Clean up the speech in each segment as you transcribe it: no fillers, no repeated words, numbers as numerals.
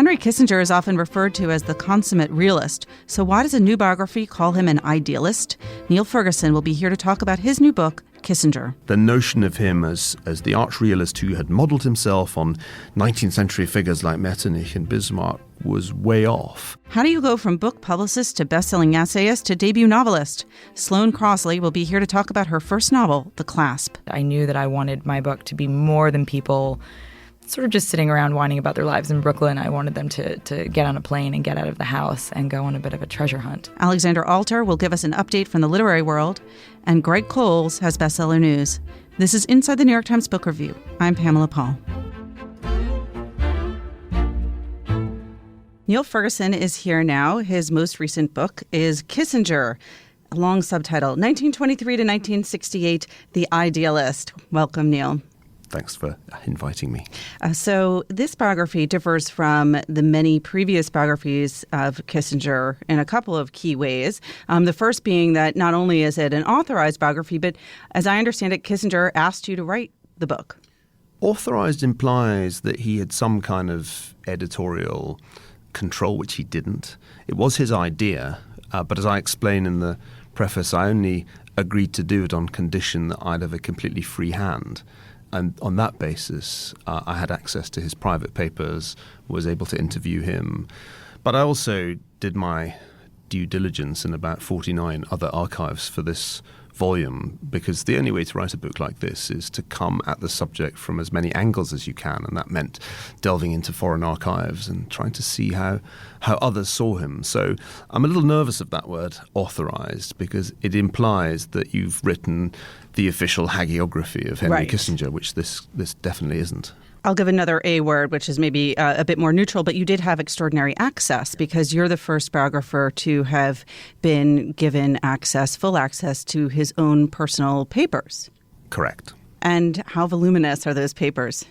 Henry Kissinger is often referred to as the consummate realist. So why does a new biography call him an idealist? Niall Ferguson will be here to talk about his new book, Kissinger. The notion of him as the arch-realist who had modelled himself on 19th century figures like Metternich and Bismarck was way off. How do you go from book publicist to best-selling essayist to debut novelist? Sloane Crosley will be here to talk about her first novel, The Clasp. I knew that I wanted my book to be more than people sort of just sitting around whining about their lives in Brooklyn. I wanted them to get on a plane and get out of the house and go on a bit of a treasure hunt. Alexandra Alter will give us an update from the literary world, and Gregory Cowles has bestseller news. This is Inside the New York Times Book Review. I'm Pamela Paul. Niall Ferguson is here now. His most recent book is Kissinger, a long subtitle, 1923 to 1968, The Idealist. Welcome, Niall. Thanks for inviting me. So this biography differs from the many previous biographies of Kissinger in a couple of key ways. The first being that not only is it an authorized biography, but as I understand it, Kissinger asked you to write the book. Authorized implies that he had some kind of editorial control, which he didn't. It was his idea, but as I explain in the preface, I only agreed to do it on condition that I'd have a completely free hand. And on that basis, I had access to his private papers, was able to interview him. But I also did my due diligence in about 49 other archives for this volume, because the only way to write a book like this is to come at the subject from as many angles as you can, and that meant delving into foreign archives and trying to see how others saw him. So I'm a little nervous of that word, authorized, because it implies that you've written the official hagiography of Henry Kissinger, which this definitely isn't. I'll give another A word, which is maybe a bit more neutral, but you did have extraordinary access because you're the first biographer to have been given access, full access to his own personal papers. Correct. And how voluminous are those papers?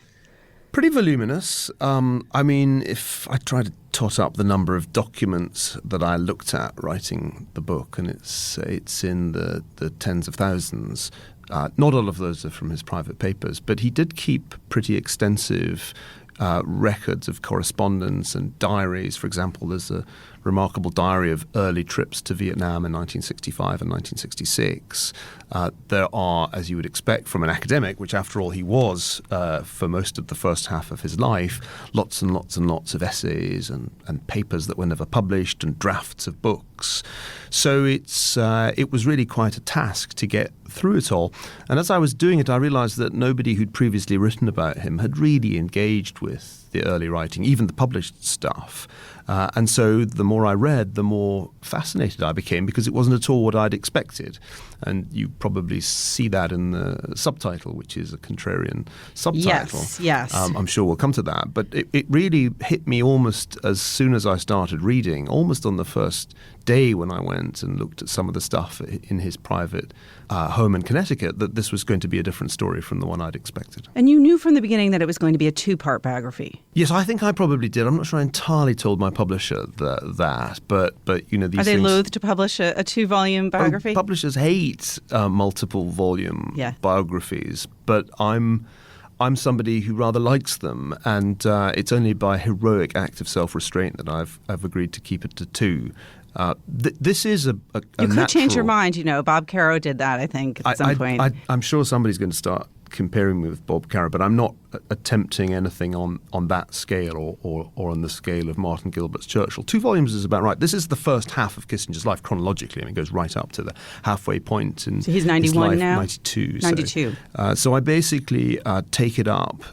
Pretty voluminous. I mean, if I try to tot up the number of documents that I looked at writing the book, and it's in the tens of thousands. Not all of those are from his private papers, but he did keep pretty extensive records of correspondence and diaries. For example, there's a remarkable diary of early trips to Vietnam in 1965 and 1966. There are, as you would expect from an academic, which after all he was for most of the first half of his life, lots and lots and lots of essays and papers that were never published and drafts of books. So it was really quite a task to get through it all. And as I was doing it, I realized that nobody who'd previously written about him had really engaged with the early writing, even the published stuff. And so the more I read, the more fascinated I became, because it wasn't at all what I'd expected. And you probably see that in the subtitle, which is a contrarian subtitle. Yes. I'm sure we'll come to that. But it really hit me almost as soon as I started reading, almost on the first day when I went and looked at some of the stuff in his private home in Connecticut, that this was going to be a different story from the one I'd expected. And you knew from the beginning that it was going to be a two-part biography. Yes, I think I probably did. I'm not sure I entirely told my publisher that, but you know, these things... Are they loath to publish a two-volume biography? Publishers hate multiple volume biographies, but I'm somebody who rather likes them, and it's only by heroic act of self-restraint that I've agreed to keep it to two. This is a You could natural... change your mind, you know. Bob Caro did that, I think, at some point. I'm sure somebody's going to start comparing me with Bob Caro, but I'm not attempting anything on that scale or on the scale of Martin Gilbert's Churchill. 2 volumes is about right. This is the first half of Kissinger's life chronologically. I mean, it goes right up to the halfway point in so he's 91 his life, now? 92. 92. So I basically take it up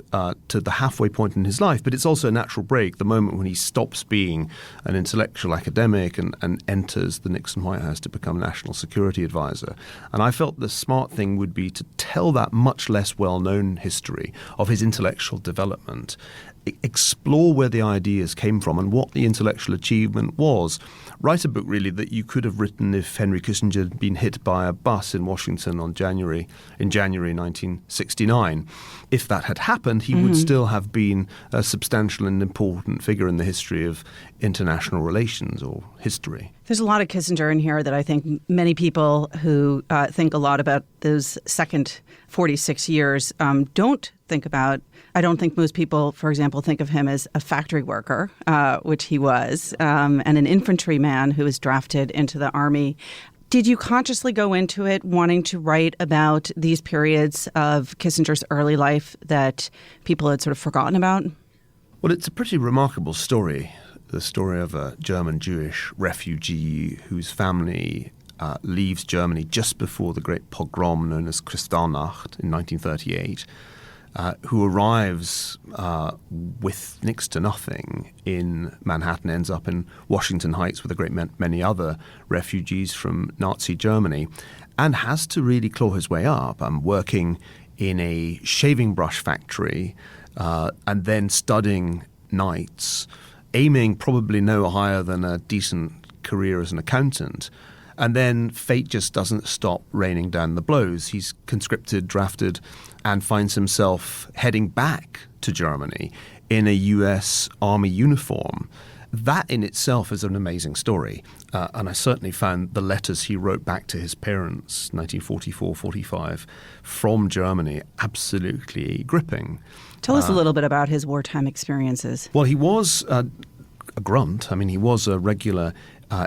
to the halfway point in his life, but it's also a natural break, the moment when he stops being an intellectual academic and enters the Nixon White House to become National Security Advisor. And I felt the smart thing would be to tell that much less well-known history of his intellectual development, explore where the ideas came from and what the intellectual achievement was. Write a book, really, that you could have written if Henry Kissinger had been hit by a bus in Washington in January 1969. If that had happened, he would still have been a substantial and important figure in the history of international relations or history. There's a lot of Kissinger in here that I think many people who think a lot about those second 46 years don't think about, I don't think most people, for example, think of him as a factory worker, which he was, and an infantryman who was drafted into the army. Did you consciously go into it wanting to write about these periods of Kissinger's early life that people had sort of forgotten about? Well, it's a pretty remarkable story, the story of a German Jewish refugee whose family leaves Germany just before the great pogrom known as Kristallnacht in 1938, who arrives with next to nothing in Manhattan, ends up in Washington Heights with a great many other refugees from Nazi Germany, and has to really claw his way up. Working in a shaving brush factory and then studying nights, aiming probably no higher than a decent career as an accountant. And then fate just doesn't stop raining down the blows. He's conscripted, drafted, and finds himself heading back to Germany in a U.S. Army uniform. That in itself is an amazing story. And I certainly found the letters he wrote back to his parents, 1944-45, from Germany, absolutely gripping. Tell us a little bit about his wartime experiences. Well, he was a grunt. I mean, he was a regular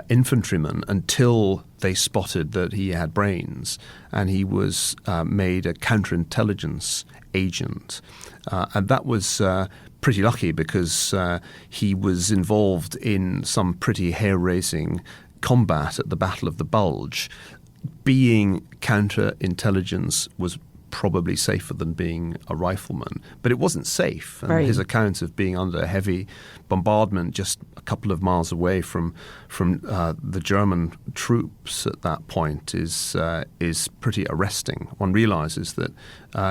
infantryman until they spotted that he had brains, and he was made a counterintelligence agent. And that was pretty lucky because he was involved in some pretty hair-raising combat at the Battle of the Bulge. Being counterintelligence was probably safer than being a rifleman, but it wasn't safe. And his account of being under heavy bombardment just a couple of miles away from the German troops at that point is pretty arresting. One realizes that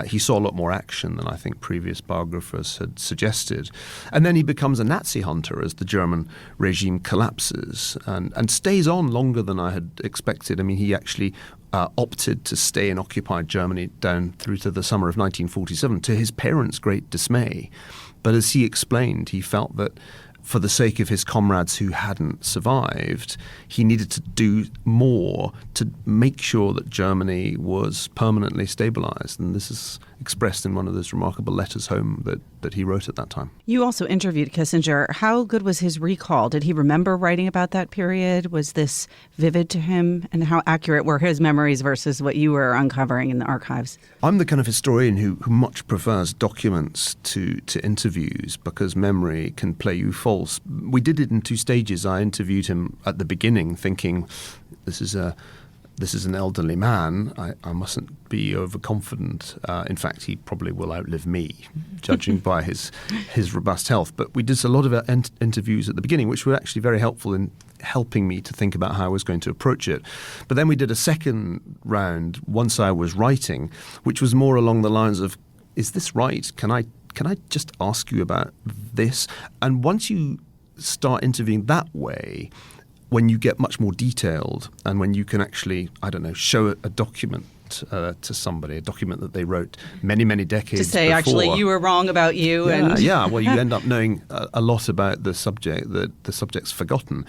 he saw a lot more action than I think previous biographers had suggested. And then he becomes a Nazi hunter as the German regime collapses and stays on longer than I had expected. I mean, he actually opted to stay in occupied Germany down through to the summer of 1947, to his parents' great dismay. But as he explained, he felt that for the sake of his comrades who hadn't survived, he needed to do more to make sure that Germany was permanently stabilized. And this is expressed in one of those remarkable letters home that he wrote at that time. You also interviewed Kissinger. How good was his recall? Did he remember writing about that period? Was this vivid to him? And how accurate were his memories versus what you were uncovering in the archives? I'm the kind of historian who much prefers documents to interviews because memory can play you false. We did it in two stages. I interviewed him at the beginning thinking, this is an elderly man. I mustn't be overconfident. In fact, he probably will outlive me, judging by his robust health. But we did a lot of interviews at the beginning, which were actually very helpful in helping me to think about how I was going to approach it. But then we did a second round once I was writing, which was more along the lines of, is this right? Can I just ask you about this? And once you start interviewing that way, when you get much more detailed and when you can actually, show a document to somebody, a document that they wrote many, many decades to say, before. Actually, you were wrong about you. Well, you end up knowing a lot about the subject that the subject's forgotten.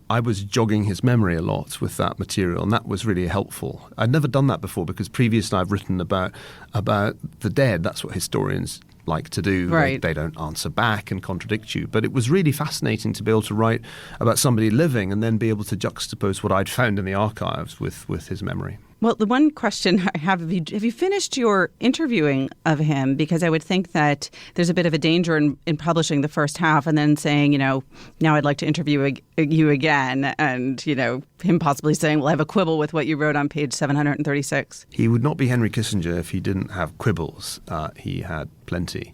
I was jogging his memory a lot with that material, and that was really helpful. I'd never done that before because previously I've written about the dead. That's what historians like to do. Right. They don't answer back and contradict you. But it was really fascinating to be able to write about somebody living and then be able to juxtapose what I'd found in the archives with his memory. Well, the one question I have you finished your interviewing of him? Because I would think that there's a bit of a danger in publishing the first half and then saying, now I'd like to interview you again, and, him possibly saying, well, I have a quibble with what you wrote on page 736. He would not be Henry Kissinger if he didn't have quibbles. He had plenty.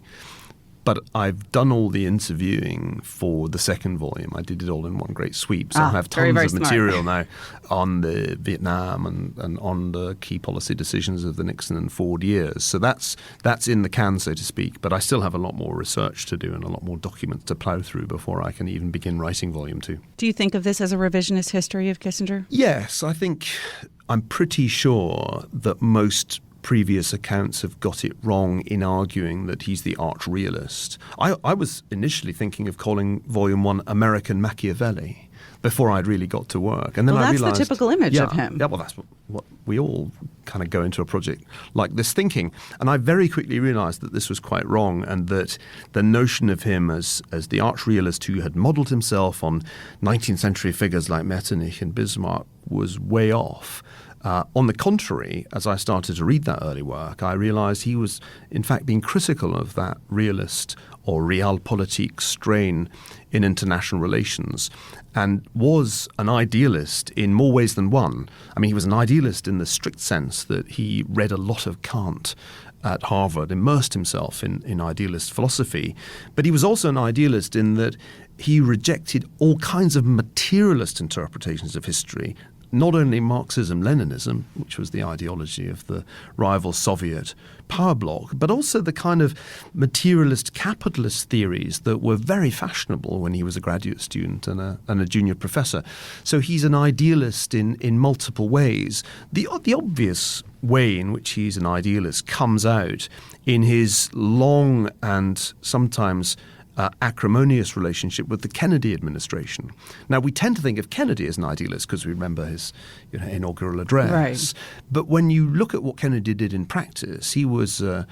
But I've done all the interviewing for the second volume. I did it all in one great sweep. So I have tons of material now on the Vietnam and on the key policy decisions of the Nixon and Ford years. So that's in the can, so to speak. But I still have a lot more research to do and a lot more documents to plough through before I can even begin writing volume 2. Do you think of this as a revisionist history of Kissinger? Yes, I'm pretty sure that most previous accounts have got it wrong in arguing that he's the arch realist. I was initially thinking of calling Volume 1 American Machiavelli, before I'd really got to work. And then Well, I that's realized, the typical image yeah, of him. Yeah, well, that's what we all kind of go into a project like this thinking. And I very quickly realized that this was quite wrong, and that the notion of him as the arch realist who had modeled himself on 19th century figures like Metternich and Bismarck was way off. On the contrary, as I started to read that early work, I realized he was, in fact, being critical of that realist or realpolitik strain in international relations, and was an idealist in more ways than one. I mean, he was an idealist in the strict sense that he read a lot of Kant at Harvard, immersed himself in idealist philosophy, but he was also an idealist in that he rejected all kinds of materialist interpretations of history, not only Marxism-Leninism, which was the ideology of the rival Soviet power bloc, but also the kind of materialist capitalist theories that were very fashionable when he was a graduate student and a junior professor. So he's an idealist in multiple ways. The obvious way in which he's an idealist comes out in his long and sometimes acrimonious relationship with the Kennedy administration. Now, we tend to think of Kennedy as an idealist because we remember his inaugural address. Right. But when you look at what Kennedy did in practice, he was a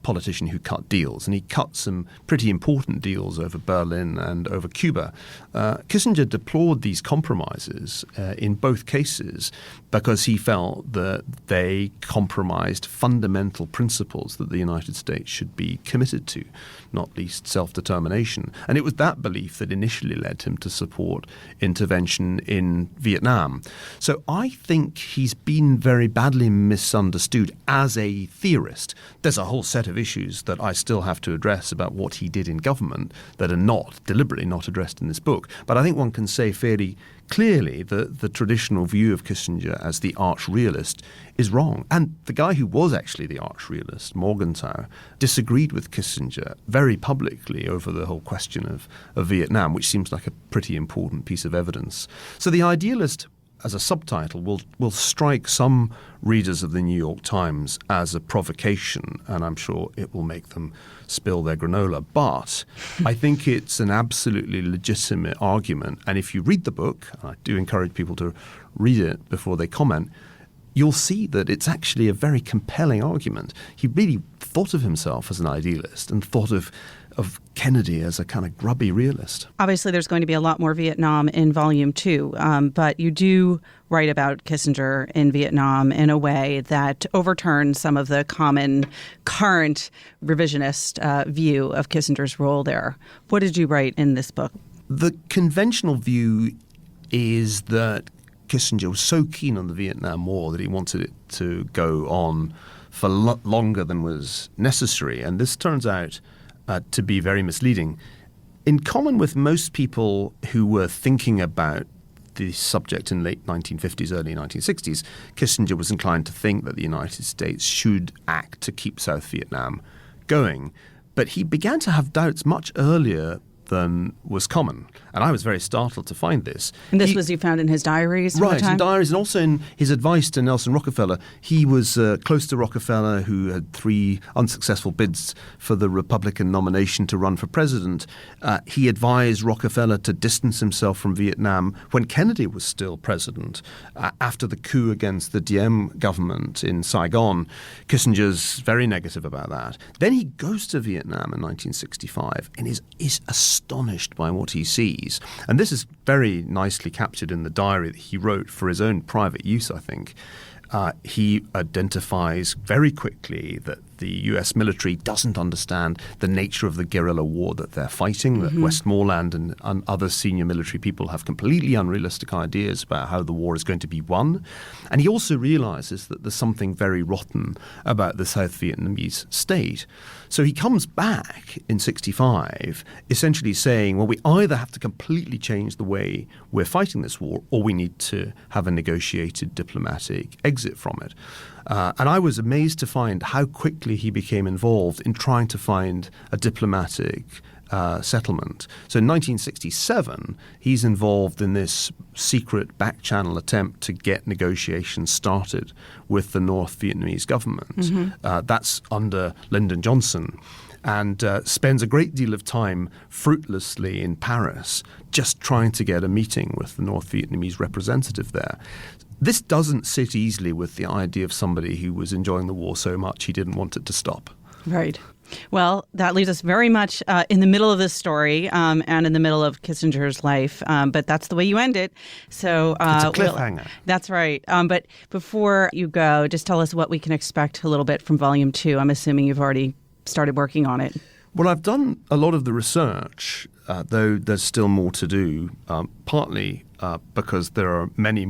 politician who cut deals, and he cut some pretty important deals over Berlin and over Cuba. Kissinger deplored these compromises in both cases because he felt that they compromised fundamental principles that the United States should be committed to, not least self-determination. And it was that belief that initially led him to support intervention in Vietnam. So I think he's been very badly misunderstood as a theorist. There's a whole set of issues that I still have to address about what he did in government that are deliberately not addressed in this book. But I think one can say fairly clearly that the traditional view of Kissinger as the arch realist is wrong. And the guy who was actually the arch realist, Morgenthau, disagreed with Kissinger very publicly over the whole question of Vietnam, which seems like a pretty important piece of evidence. So the idealist, as a subtitle, will strike some readers of the New York Times as a provocation, and I'm sure it will make them spill their granola. But I think it's an absolutely legitimate argument. And if you read the book, and I do encourage people to read it before they comment, you'll see that it's actually a very compelling argument. He really thought of himself as an idealist and thought of Kennedy as a kind of grubby realist. Obviously, there's going to be a lot more Vietnam in Volume 2, but you do write about Kissinger in Vietnam in a way that overturns some of the common current revisionist view of Kissinger's role there. What did you write in this book? The conventional view is that Kissinger was so keen on the Vietnam War that he wanted it to go on for longer than was necessary. And this turns out to be very misleading. In common with most people who were thinking about the subject in late 1950s, early 1960s, Kissinger was inclined to think that the United States should act to keep South Vietnam going. But he began to have doubts much earlier than was common. And I was very startled to find this. And this was you found in his diaries? Right, in diaries, and also in his advice to Nelson Rockefeller. He was close to Rockefeller, who had 3 unsuccessful bids for the Republican nomination to run for president. He advised Rockefeller to distance himself from Vietnam when Kennedy was still president. After the coup against the Diem government in Saigon, Kissinger's very negative about that. Then he goes to Vietnam in 1965 and is astonished by what he sees. And this is very nicely captured in the diary that he wrote for his own private use, I think. He identifies very quickly that the U.S. military doesn't understand the nature of the guerrilla war that they're fighting, that Westmoreland and other senior military people have completely unrealistic ideas about how the war is going to be won. And he also realizes that there's something very rotten about the South Vietnamese state. So he comes back in 65 essentially saying, well, we either have to completely change the way we're fighting this war or we need to have a negotiated diplomatic exit from it. And I was amazed to find how quickly he became involved in trying to find a diplomatic settlement. So in 1967, he's involved in this secret back-channel attempt to get negotiations started with the North Vietnamese government. That's under Lyndon Johnson. and spends a great deal of time fruitlessly in Paris just trying to get a meeting with the North Vietnamese representative there. This doesn't sit easily with the idea of somebody who was enjoying the war so much he didn't want it to stop. Right. Well, that leaves us very much in the middle of this story and in the middle of Kissinger's life. But that's the way you end it. So it's a cliffhanger. That's right. But before you go, just tell us what we can expect a little bit from Volume 2. I'm assuming you've already started working on it. Well, I've done a lot of the research, though there's still more to do, partly because there are many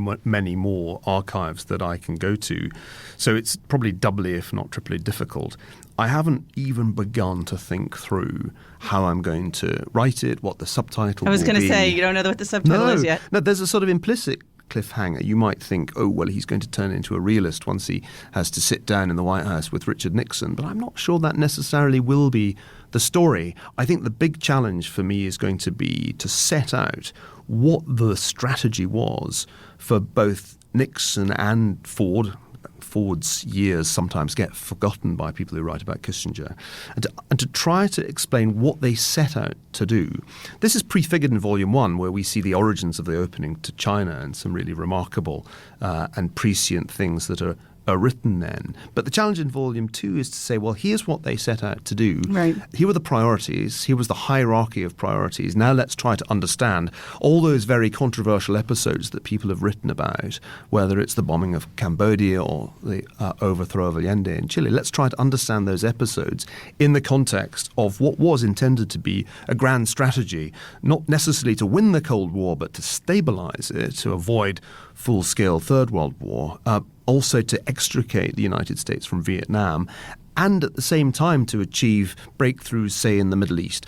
more archives that I can go to. So it's probably doubly, if not triply, difficult. I haven't even begun to think through how I'm going to write it, what the subtitle will be. I was going to say, you don't know what the subtitle is yet. No, there's a sort of implicit cliffhanger. You might think, oh, well, he's going to turn into a realist once he has to sit down in the White House with Richard Nixon. But I'm not sure that necessarily will be the story. I think the big challenge for me is going to be to set out what the strategy was for both Nixon and Ford. Ford's years sometimes get forgotten by people who write about Kissinger, and to try to explain what they set out to do. This is prefigured in Volume 1, where we see the origins of the opening to China and some really remarkable and prescient things that are written then. But the challenge in Volume 2 is to say, well, here's what they set out to do. Right. Here were the priorities. Here was the hierarchy of priorities. Now let's try to understand all those very controversial episodes that people have written about, whether it's the bombing of Cambodia or the overthrow of Allende in Chile. Let's try to understand those episodes in the context of what was intended to be a grand strategy, not necessarily to win the Cold War, but to stabilize it, to avoid full-scale Third World War, also to extricate the United States from Vietnam, and at the same time to achieve breakthroughs, say, in the Middle East.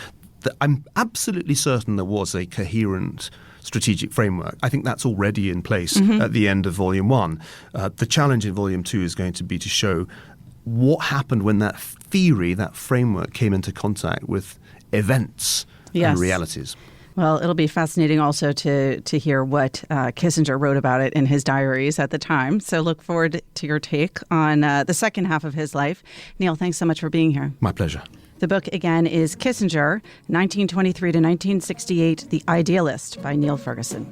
I'm absolutely certain there was a coherent strategic framework. I think that's already in place at the end of Volume 1. The challenge in Volume 2 is going to be to show what happened when that theory, that framework, came into contact with events and realities. Well, it'll be fascinating also to hear what Kissinger wrote about it in his diaries at the time. So look forward to your take on the second half of his life. Niall, thanks so much for being here. My pleasure. The book, again, is Kissinger, 1923 to 1968, The Idealist by Niall Ferguson.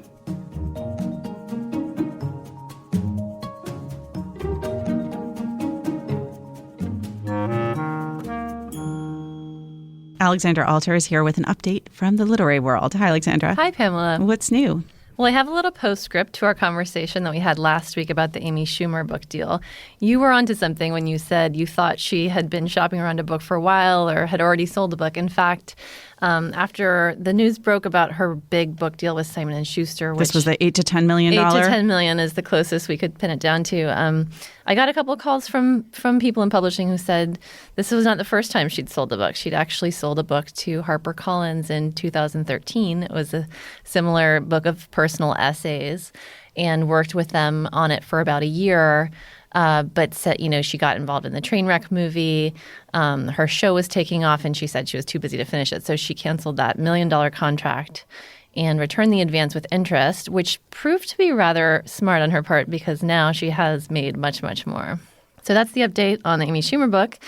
Alexandra Alter is here with an update from the literary world. Hi, Alexandra. Hi, Pamela. What's new? Well, I have a little postscript to our conversation that we had last week about the Amy Schumer book deal. You were onto something when you said you thought she had been shopping around a book for a while or had already sold a book. In fact, after the news broke about her big book deal with Simon & Schuster, which this was the $8 to $10 million. $8 to $10 million is the closest we could pin it down to. I got a couple of calls from people in publishing who said this was not the first time she'd sold a book. She'd actually sold a book to HarperCollins in 2013. It was a similar book of personal essays, and worked with them on it for about a year. But said, she got involved in the Trainwreck movie. Her show was taking off, and she said she was too busy to finish it. So she canceled that $1 million contract and returned the advance with interest, which proved to be rather smart on her part because now she has made much, much more. So that's the update on the Amy Schumer book.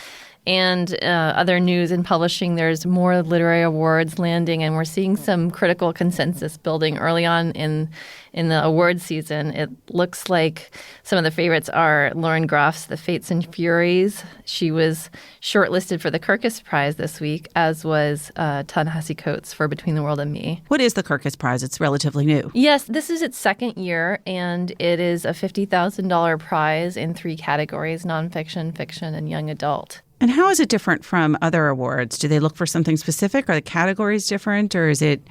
And other news in publishing, there's more literary awards landing, and we're seeing some critical consensus building early on in the award season. It looks like some of the favorites are Lauren Groff's The Fates and Furies. She was shortlisted for the Kirkus Prize this week, as was Ta-Nehisi Coates for Between the World and Me. What is the Kirkus Prize? It's relatively new. Yes, this is its second year, and it is a $50,000 prize in 3 categories: nonfiction, fiction, and young adult. And how is it different from other awards? Do they look for something specific? Are the categories different? Or is it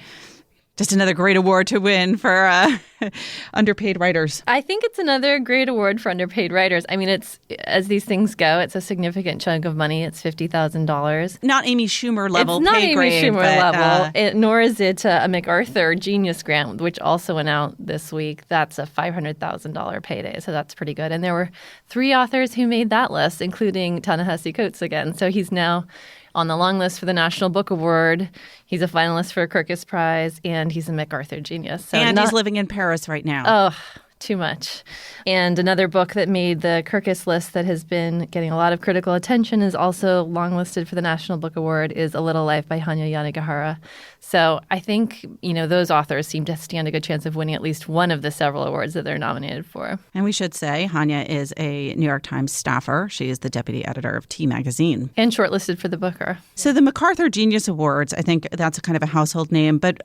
just another great award to win for underpaid writers? I think it's another great award for underpaid writers. I mean, it's, as these things go, it's a significant chunk of money. It's $50,000. Not Amy Schumer level. It's not pay Amy grade, Schumer but, level, nor is it a MacArthur Genius Grant, which also went out this week. That's a $500,000 payday, so that's pretty good. And there were 3 authors who made that list, including Ta-Nehisi Coates again. So he's now on the long list for the National Book Award. He's a finalist for a Kirkus Prize, and he's a MacArthur Genius. So and he's living in Paris right now. Oh, too much. And another book that made the Kirkus list that has been getting a lot of critical attention is also longlisted for the National Book Award is A Little Life by Hanya Yanagihara. So I think, those authors seem to stand a good chance of winning at least one of the several awards that they're nominated for. And we should say Hanya is a New York Times staffer. She is the deputy editor of T Magazine. And shortlisted for the Booker. So the MacArthur Genius Awards, I think that's a kind of a household name, but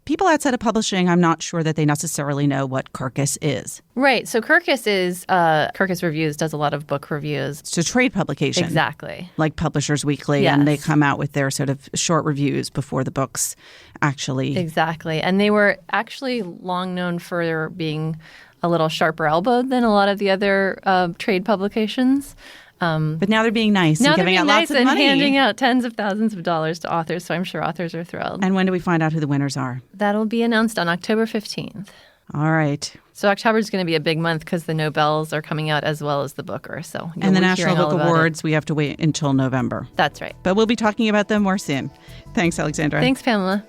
people outside of publishing, I'm not sure that they necessarily know what Kirkus is. Right. So Kirkus Reviews does a lot of book reviews. It's a trade publication. Exactly. Like Publishers Weekly, Yes. and they come out with their sort of short reviews before the books actually. Exactly. And they were actually long known for being a little sharper elbowed than a lot of the other trade publications. But now they're being nice Now and they're giving being out nice lots of and money. handing out tens of thousands of dollars to authors, so I'm sure authors are thrilled. And when do we find out who the winners are? That'll be announced on October 15th. All right. So October is going to be a big month because the Nobels are coming out as well as the Booker. So And the be National hearing all Book about Awards, we have to wait until November. That's right. But we'll be talking about them more soon. Thanks, Alexandra. Thanks, Pamela.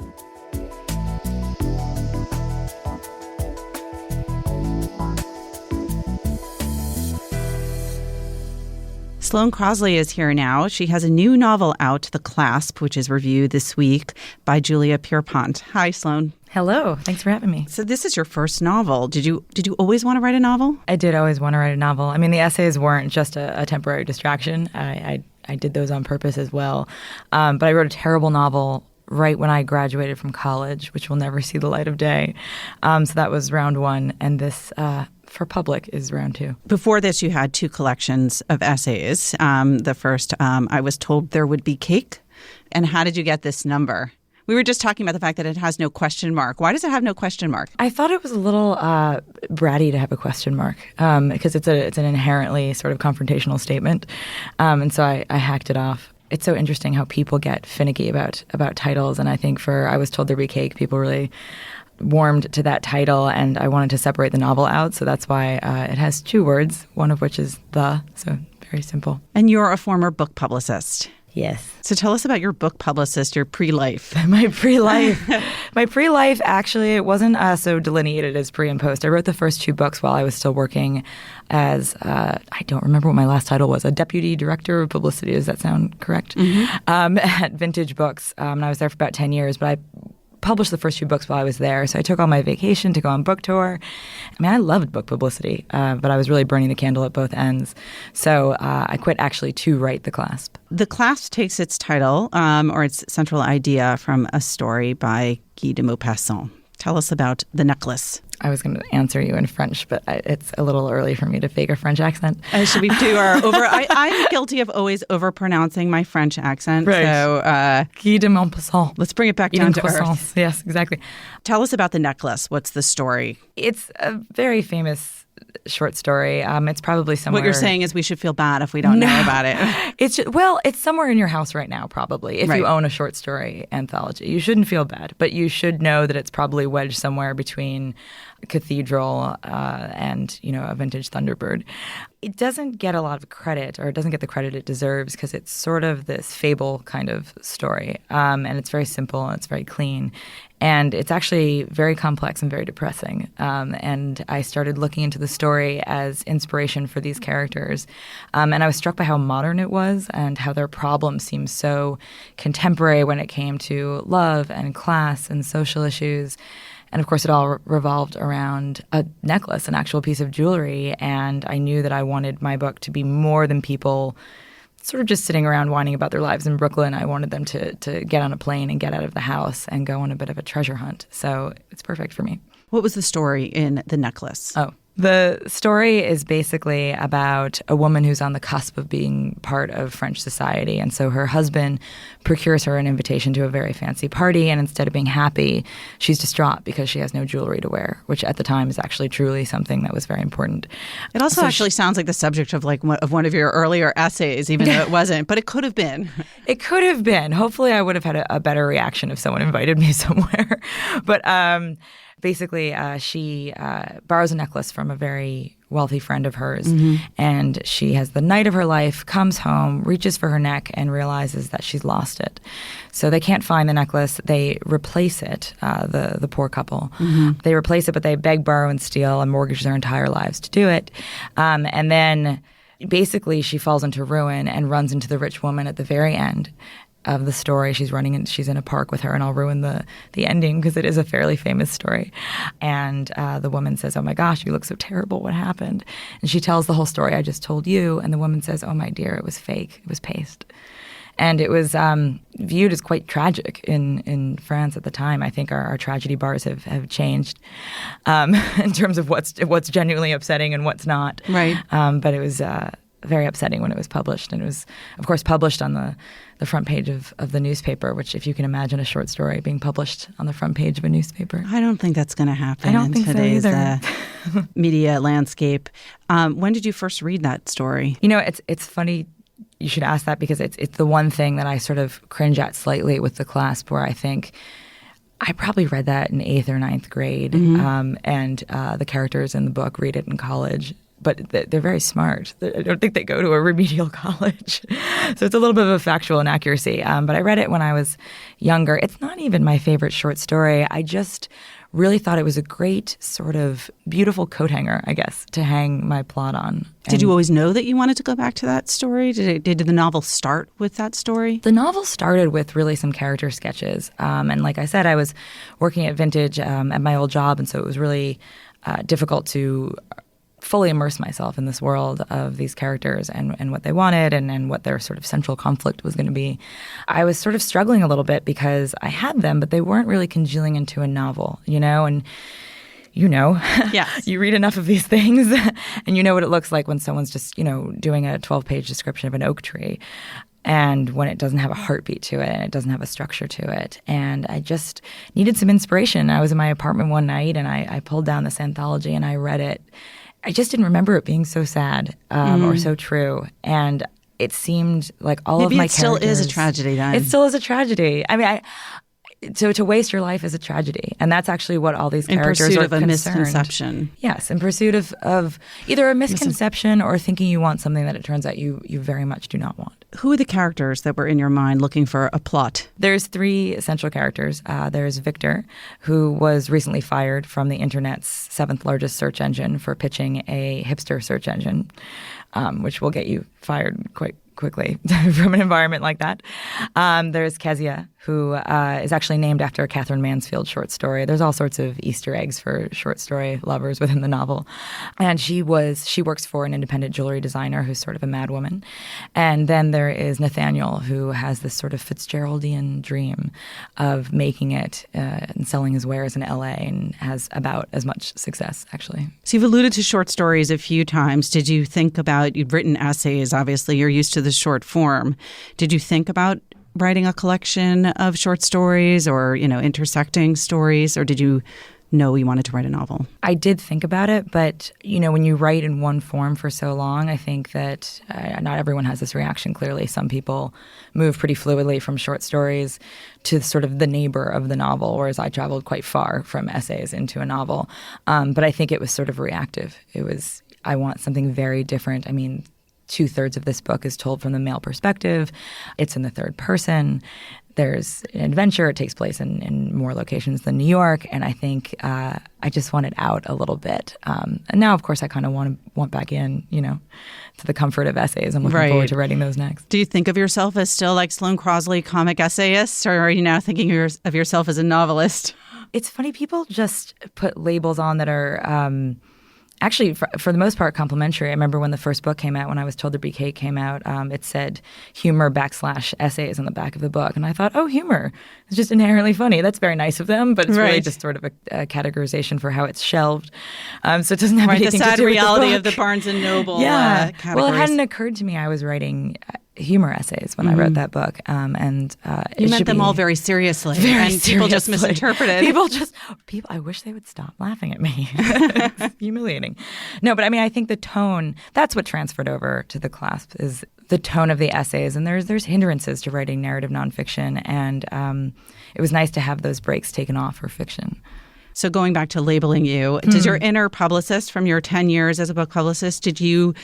Sloane Crosley is here now. She has a new novel out, The Clasp, which is reviewed this week by Julia Pierpont. Hi, Sloane. Hello. Thanks for having me. So this is your first novel. Did you always want to write a novel? I did always want to write a novel. I mean, the essays weren't just a temporary distraction. I did those on purpose as well. But I wrote a terrible novel right when I graduated from college, which will never see the light of day. So that was round one. And this, for public, is round two. Before this, you had two collections of essays. The first, I was told there would be cake. And how did you get this number? We were just talking about the fact that it has no question mark. Why does it have no question mark? I thought it was a little bratty to have a question mark because it's an inherently sort of confrontational statement. And so I hacked it off. It's so interesting how people get finicky about titles. And I think I was told there'd be cake, people really warmed to that title, and I wanted to separate the novel out. So that's why it has two words, one of which is the, so very simple. And you're a former book publicist. Yes. So tell us about your book publicist, your pre-life. My pre-life, actually, it wasn't so delineated as pre and post. I wrote the first two books while I was still working as, I don't remember what my last title was, a deputy director of publicity. Does that sound correct? Mm-hmm. At Vintage Books. And I was there for about 10 years, but I published the first few books while I was there. So I took all my vacation to go on book tour. I mean, I loved book publicity, but I was really burning the candle at both ends. So I quit actually to write The Clasp. The Clasp takes its title, or its central idea, from a story by Guy de Maupassant. Tell us about The Necklace. I was going to answer you in French, but it's a little early for me to fake a French accent. Should we do our I'm guilty of always overpronouncing my French accent. Right. So Guy de Maupassant. Let's bring it back down to earth. Yes, exactly. Tell us about The Necklace. What's the story? It's a very famous short story. It's probably somewhere. What you're saying is we should feel bad if we don't know about it. It's somewhere in your house right now, probably. If Right. you own a short story anthology, you shouldn't feel bad, but you should know that it's probably wedged somewhere between a cathedral and a vintage Thunderbird. It doesn't get a lot of credit, or it doesn't get the credit it deserves, because it's sort of this fable kind of story, and it's very simple and it's very clean. And it's actually very complex and very depressing. And I started looking into the story as inspiration for these characters. And I was struck by how modern it was and how their problems seemed so contemporary when it came to love and class and social issues. And of course, it all revolved around a necklace, an actual piece of jewelry. And I knew that I wanted my book to be more than people sort of just sitting around whining about their lives in Brooklyn. I wanted them to get on a plane and get out of the house and go on a bit of a treasure hunt. So it's perfect for me. What was the story in The Necklace? Oh, the story is basically about a woman who's on the cusp of being part of French society. And so her husband procures her an invitation to a very fancy party. And instead of being happy, she's distraught because she has no jewelry to wear, which at the time is actually truly something that was very important. It also actually sounds like the subject of one of your earlier essays, even though it wasn't, but it could have been. It could have been. Hopefully I would have had a better reaction if someone invited me somewhere. But basically, she borrows a necklace from a very wealthy friend of hers. And she has the night of her life, comes home, reaches for her neck, and realizes that she's lost it. So they can't find the necklace. They replace it, the poor couple. They replace it, but they beg, borrow, and steal and mortgage their entire lives to do it. And then basically she falls into ruin and runs into the rich woman at the very end of the story. She's running and she's in a park with her, and I'll ruin the ending because it is a fairly famous story. And the woman says, "Oh my gosh, you look so terrible. What happened?" And she tells the whole story I just told you. And the woman says, "Oh my dear, it was fake. It was paste." And it was viewed as quite tragic in France at the time. I think our tragedy bars have changed in terms of what's genuinely upsetting and what's not. Right. But it was very upsetting when it was published. And it was, of course, published on the front page of the newspaper, which, if you can imagine a short story being published on the front page of a newspaper. I don't think that's going to happen in today's media landscape. When did you first read that story? You know, it's funny you should ask that, because it's the one thing that I sort of cringe at slightly with the Clasp, where I think I probably read that in 8th or 9th grade, and the characters in the book read it in college. But they're very smart. I don't think they go to a remedial college. So it's a little bit of a factual inaccuracy. But I read it when I was younger. It's not even my favorite short story. I just really thought it was a great sort of beautiful coat hanger, I guess, to hang my plot on. Did you always know that you wanted to go back to that story? Did the novel start with that story? The novel started with really some character sketches. And like I said, I was working at Vintage at my old job, and so it was really difficult to fully immerse myself in this world of these characters and what they wanted and what their sort of central conflict was going to be. I was sort of struggling a little bit because I had them, but they weren't really congealing into a novel, you know? And yes. You read enough of these things and you know what it looks like when someone's just, doing a 12-page description of an oak tree. And when it doesn't have a heartbeat to it and it doesn't have a structure to it. And I just needed some inspiration. I was in my apartment one night and I pulled down this anthology and I read it. I just didn't remember it being so sad or so true. And it seemed like all of my characters... Maybe it still is a tragedy then. It still is a tragedy. I mean, to waste your life is a tragedy. And that's actually what all these characters are concerned. In pursuit of a misconception. Yes, in pursuit of either a misconception or thinking you want something that it turns out you very much do not want. Who are the characters that were in your mind looking for a plot? There's 3 essential characters. There's Victor, who was recently fired from the internet's 7th largest search engine for pitching a hipster search engine, which will get you fired quite quickly from an environment like that. There's Kezia, who is actually named after a Catherine Mansfield short story. There's all sorts of Easter eggs for short story lovers within the novel. And she works for an independent jewelry designer who's sort of a madwoman. And then there is Nathaniel, who has this sort of Fitzgeraldian dream of making it and selling his wares in LA and has about as much success, actually. So you've alluded to short stories a few times. Did you think about, you've written essays, obviously, you're used to the short form. Did you think about writing a collection of short stories or, intersecting stories, or did you know you wanted to write a novel? I did think about it, but, when you write in one form for so long, I think that not everyone has this reaction, clearly. Some people move pretty fluidly from short stories to sort of the neighbor of the novel, whereas I traveled quite far from essays into a novel. But I think it was sort of reactive. I want something very different. I mean, 2/3 of this book is told from the male perspective. It's in the third person. There's an adventure. It takes place in more locations than New York. And I think I just want it out a little bit. And now, of course, I kind of want back in, to the comfort of essays. I'm looking forward to writing those next. Do you think of yourself as still like Sloane Crosley, comic essayist, or are you now thinking of yourself as a novelist? It's funny. People just put labels on that are... actually, for the most part, complimentary. I remember when the first book came out, when I was told the Bouquet came out, it said humor / essays on the back of the book. And I thought, humor. It's just inherently funny. That's very nice of them, but it's really just sort of a categorization for how it's shelved. So it doesn't have anything to do with the book. The sad reality of the Barnes & Noble categories. Well, it hadn't occurred to me I was writing humor essays when I wrote that book. You meant them all very seriously. People just misinterpreted. People, I wish they would stop laughing at me. It's humiliating. No, but I mean, I think the tone, that's what transferred over to the Clasp, is the tone of the essays. And there's hindrances to writing narrative nonfiction. And it was nice to have those breaks taken off for fiction. So going back to labeling you, does your inner publicist from your 10 years as a book publicist, did you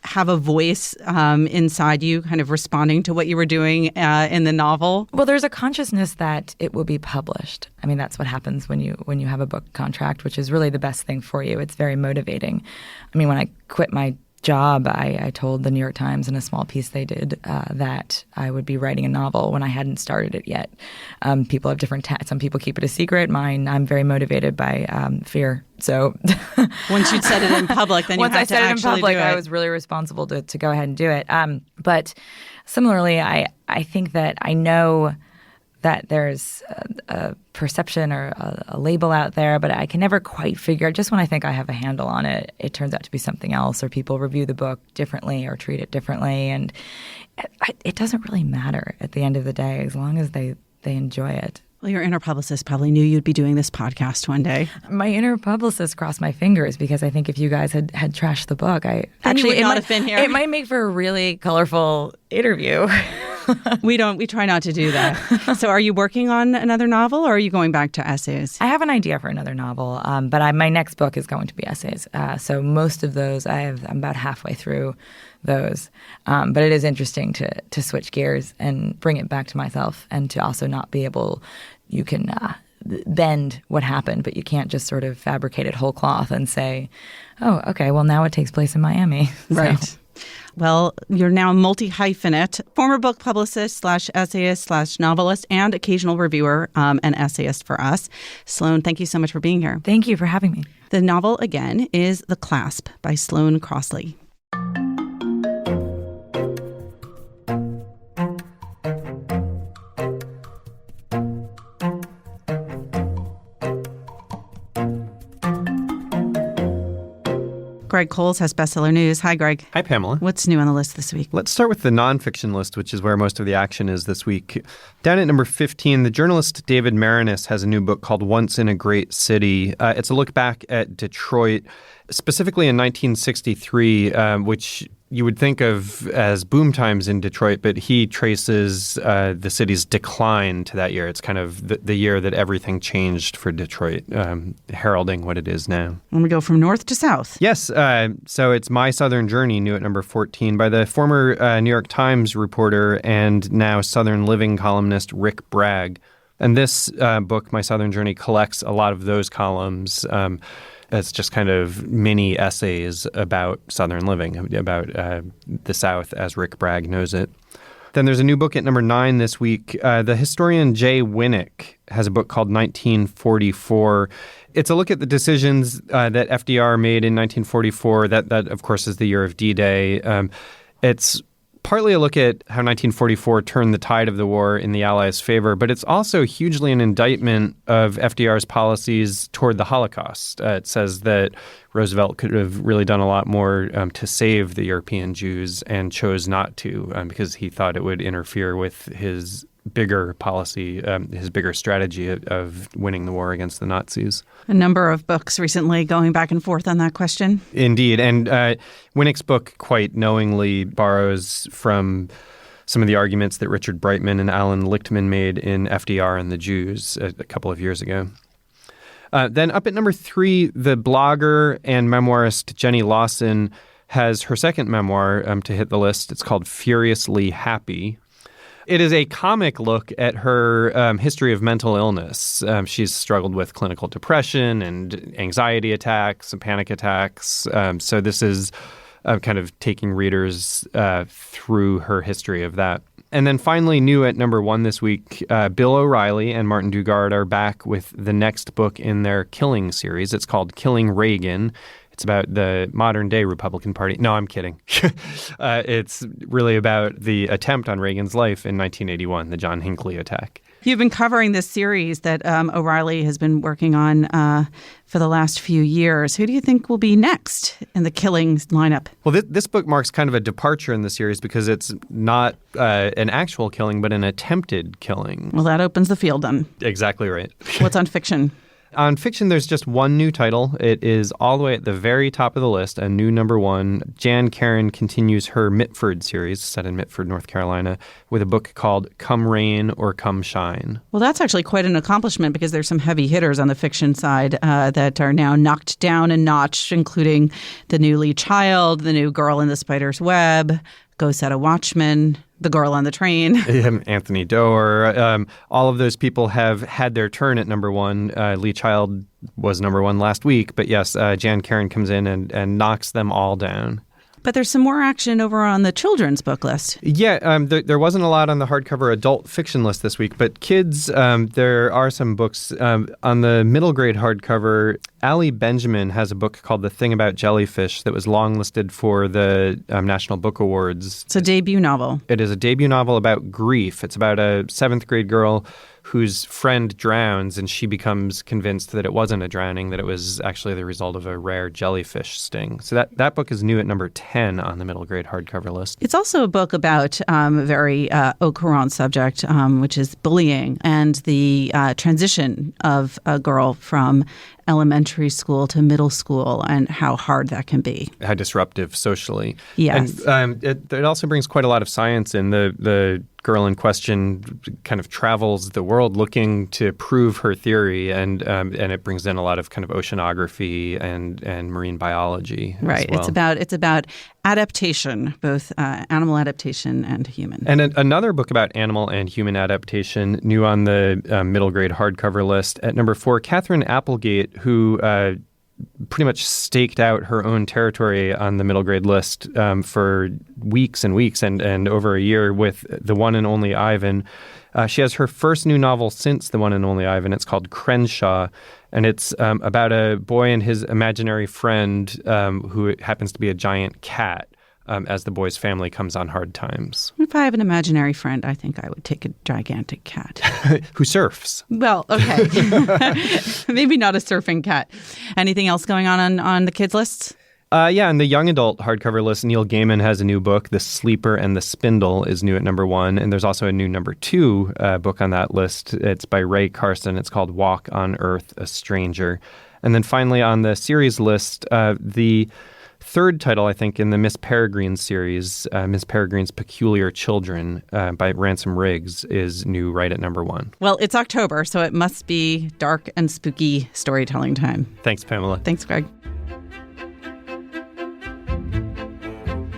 have a voice inside you kind of responding to what you were doing in the novel? Well, there's a consciousness that it will be published. I mean, that's what happens when you have a book contract, which is really the best thing for you. It's very motivating. I mean, when I quit my job, I told the New York Times in a small piece they did that I would be writing a novel when I hadn't started it yet. People have different some people keep it a secret. Mine, I'm very motivated by fear. So once you'd said it in public, then you had to actually do it. Once I said it in public, I was really responsible to go ahead and do it. But similarly, I think that I know that there's a perception or a label out there, but I can never quite figure out. Just when I think I have a handle on it, it turns out to be something else, or people review the book differently or treat it differently. And it doesn't really matter at the end of the day, as long as they enjoy it. Well, your inner publicist probably knew you'd be doing this podcast one day. My inner publicist crossed my fingers, because I think if you guys had trashed the book, it might have been here. It might make for a really colorful interview. We try not to do that. So are you working on another novel, or are you going back to essays? I have an idea for another novel, but my next book is going to be essays. So most of those, I'm about halfway through those. But it is interesting to switch gears and bring it back to myself, and to also not be able, you can bend what happened, but you can't just sort of fabricate it whole cloth and say, oh, okay, well, now it takes place in Miami. Right. So. Well, you're now multi-hyphenate, former book publicist / essayist / novelist, and occasional reviewer and essayist for us. Sloane, thank you so much for being here. Thank you for having me. The novel, again, is The Clasp by Sloane Crosley. Greg Cowles has bestseller news. Hi, Greg. Hi, Pamela. What's new on the list this week? Let's start with the nonfiction list, which is where most of the action is this week. Down at number 15, the journalist David Maraniss has a new book called Once in a Great City. It's a look back at Detroit, specifically in 1963, which you would think of as boom times in Detroit, but he traces the city's decline to that year. It's kind of the year that everything changed for Detroit, heralding what it is now. And we go from north to south. Yes. So it's My Southern Journey, new at number 14, by the former New York Times reporter and now Southern Living columnist Rick Bragg. And this book, My Southern Journey, collects a lot of those columns. It's just kind of mini essays about Southern living, about the South as Rick Bragg knows it. Then there's a new book at number 9 this week. The historian Jay Winnick has a book called 1944. It's a look at the decisions that FDR made in 1944. That of course, is the year of D-Day. It's partly a look at how 1944 turned the tide of the war in the Allies' favor, but it's also hugely an indictment of FDR's policies toward the Holocaust. It says that Roosevelt could have really done a lot more to save the European Jews and chose not to because he thought it would interfere with his bigger policy, his bigger strategy of winning the war against the Nazis. A number of books recently going back and forth on that question. Indeed. And Winnick's book quite knowingly borrows from some of the arguments that Richard Brightman and Alan Lichtman made in FDR and the Jews a couple of years ago. Then up at number 3, the blogger and memoirist Jenny Lawson has her second memoir to hit the list. It's called Furiously Happy. It is a comic look at her history of mental illness. She's struggled with clinical depression and anxiety attacks and panic attacks. So this is kind of taking readers through her history of that. And then finally, new at number 1 this week, Bill O'Reilly and Martin Dugard are back with the next book in their Killing series. It's called Killing Reagan. It's about the modern-day Republican Party. No, I'm kidding. It's really about the attempt on Reagan's life in 1981, the John Hinckley attack. You've been covering this series that O'Reilly has been working on for the last few years. Who do you think will be next in the Killings lineup? Well, this book marks kind of a departure in the series because it's not an actual killing, but an attempted killing. Well, that opens the field then. Exactly right. What's on fiction? On fiction, there's just one new title. It is all the way at the very top of the list, a new number one. Jan Karon continues her Mitford series, set in Mitford, North Carolina, with a book called Come Rain or Come Shine. Well, that's actually quite an accomplishment because there's some heavy hitters on the fiction side that are now knocked down a notch, including the new Lee Child, the new Girl in the Spider's Web, Go Set a Watchman, The Girl on the Train. Anthony Doerr. All of those people have had their turn at number one. Lee Child was number one last week. But yes, Jan Karon comes in and knocks them all down. But there's some more action over on the children's book list. Yeah, there wasn't a lot on the hardcover adult fiction list this week, but kids, there are some books. On the middle grade hardcover, Allie Benjamin has a book called The Thing About Jellyfish that was longlisted for the National Book Awards. It's a debut novel. It is a debut novel about grief. It's about a 7th grade girl whose friend drowns, and she becomes convinced that it wasn't a drowning, that it was actually the result of a rare jellyfish sting. So that book is new at number 10 on the middle grade hardcover list. It's also a book about a very au courant subject, which is bullying and the transition of a girl from elementary school to middle school and how hard that can be. How disruptive socially. Yes. And it also brings quite a lot of science in. The girl in question kind of travels the world looking to prove her theory, and it brings in a lot of kind of oceanography and marine biology. Right. As well. It's about adaptation, both animal adaptation and human. And another book about animal and human adaptation, new on the middle grade hardcover list at number 4, Catherine Applegate, who pretty much staked out her own territory on the middle grade list for weeks and weeks and over a year with The One and Only Ivan. She has her first new novel since The One and Only Ivan. It's called Crenshaw, and it's about a boy and his imaginary friend who happens to be a giant cat as the boy's family comes on hard times. If I have an imaginary friend, I think I would take a gigantic cat. Who surfs. Well, okay. Maybe not a surfing cat. Anything else going on the kids' lists? Yeah, on the young adult hardcover list, Neil Gaiman has a new book, The Sleeper and the Spindle is new at number 1. And there's also a new number 2 book on that list. It's by Ray Carson. It's called Walk on Earth, a Stranger. And then finally on the series list, the third title, I think, in the Miss Peregrine series, Miss Peregrine's Peculiar Children by Ransom Riggs, is new right at number 1. Well, it's October, so it must be dark and spooky storytelling time. Thanks, Pamela. Thanks, Greg.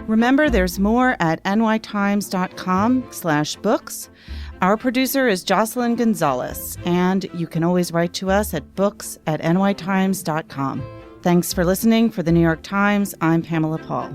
Remember, there's more at nytimes.com/books. Our producer is Jocelyn Gonzalez, and you can always write to us at books@nytimes.com. Thanks for listening. For the New York Times, I'm Pamela Paul.